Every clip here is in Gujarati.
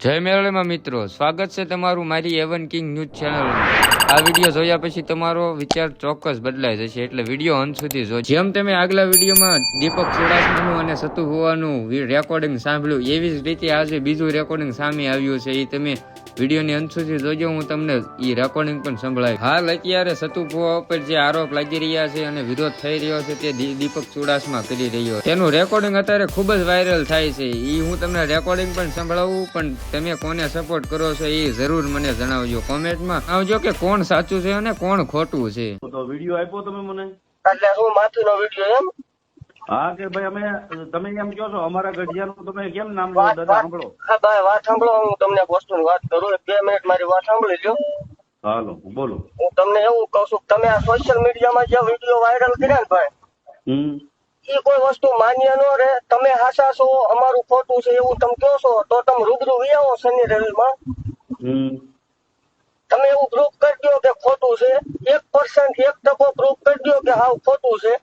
જય મેળામાં મિત્રો, સ્વાગત છે તમારું મારી એવન કિંગ ન્યૂઝ ચેનલમાં। આ વિડીયો જોયા પછી તમારો વિચાર ચોક્કસ બદલાઈ જશે, એટલે વિડીયો અંત સુધી જોજો। જેમ તમે આગલા વિડીયોમાં દીપક ચુડાસમાનું અને સતુ હોવાનું રેકોર્ડિંગ સાંભળ્યું, એવી જ રીતે આજે બીજું રેકોર્ડિંગ સામે આવ્યું છે। એ તમે વિડીયોની અંત સુધી જોજો, હું તમને એ રેકોર્ડિંગ પણ સંભળાય। હાલ અત્યારે સતુ ભુવા ઉપર જે આરોપ લાગી રહ્યા છે અને વિરોધ થઈ રહ્યો છે તે દીપક ચુડાસમા કરી રહ્યો છે। તેનું રેકોર્ડિંગ અત્યારે ખૂબ જ વાયરલ થાય છે। એ હું તમને રેકોર્ડિંગ પણ સંભળાવું, પણ તમે કોને સપોર્ટ કરો છો એ જરૂર મને જણાવજો। કોમેન્ટમાં આવજો કે કોણ સાચું છે અને કોણ ખોટું છે। તો વિડીયો આપ્યો તમે મને, એટલે હું માથુનો વિડીયો એમ? હા કે ભાઈ તમે એમ કહો છો અમારા ગઢિયાનું તમે કેમ નામ લો દાદા? સાંભળો, હા ભાઈ વાત સાંભળો, હું તમને વસ્તુની વાત કરું, 2 મિનિટ મારી વાત સાંભળી લો। હાલો બોલો। હું તમને એવું કહું છું, તમે આ સોશિયલ મીડિયામાં જે વિડીયો વાયરલ કર્યા ને ભાઈ, એ કોઈ વસ્તુ માન્ય ન રહે। તમે હાસા છો, અમારું ખોટું છે એવું તમે કહો છો, તો તમે રૂબરૂ વિયાવો શનિ રવિમાં, તમે એવું પ્રૂફ કરી દો કે ખોટું છે। 1% 1% પ્રૂફ કરી દો કે હાવ ખોટું છે,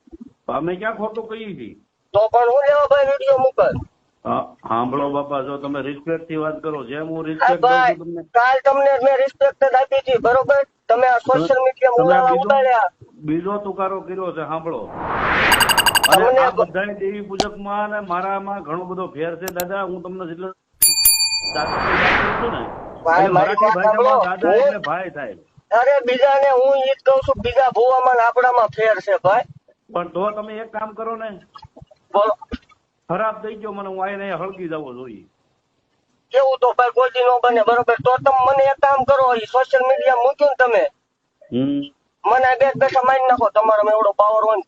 અમે ક્યાં ખોટું કહી હતી? તો પણ હું લેવા ભાઈ વિડીયો મૂકલ। સાંભળો બાપા, જો તમે રિસ્પેક્ટ થી વાત કરો, જેમ હું રિસ્પેક્ટ દઉં છું તમને, કાલ તમને મેં રિસ્પેક્ટ જ આપી હતી, બરોબર? તમે આ સોશિયલ મીડિયા ઉતાર્યા, બીજો તુકારો કર્યો છે। સાંભળો, અને આ બધા દેવી પૂજક માં અને મારામાં ઘણો બધો ફેર છે દાદા। હું તમને જેટલો છું ને, મરાઠી ભાષામાં દાદા એટલે ભાઈ થાય। અરે બીજાને હું ઈ જ કહું છું, બીજા ભુવામાં ને આપણામાં ફેર છે ભાઈ। પણ તો તમે એક કામ કરો ને, બોલો ખરાબ થઈ ગયો મને, હું આઈને હળગી જવો જોઈએ કેવું? તો ભાઈ કોઈ દી નો બને, બરોબર? તો તમે મને એક કામ કરો, ઈ સોશિયલ મીડિયા મૂક્યું ને તમે, મને બેઠા મારી નાખો, તમારામાં એવડો પાવર હોય।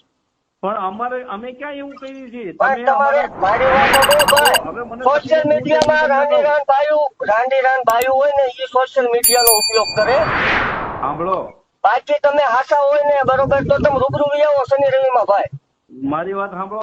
પણ અમે ક્યાં એવું કહી છીએ? તમારે મારી વાત સાંભળો ભાઈ, સોશિયલ મીડિયામાં રાંડીરાન બાયું હોય ને, એ સોશિયલ મીડિયાનો ઉપયોગ કરે। સાંભળો, બાકી તમે હાસા હોય ને, બરોબર, તો તમે રૂબરૂ આવો શનિ રવિમાં ભાઈ। મારી વાત સાંભળો।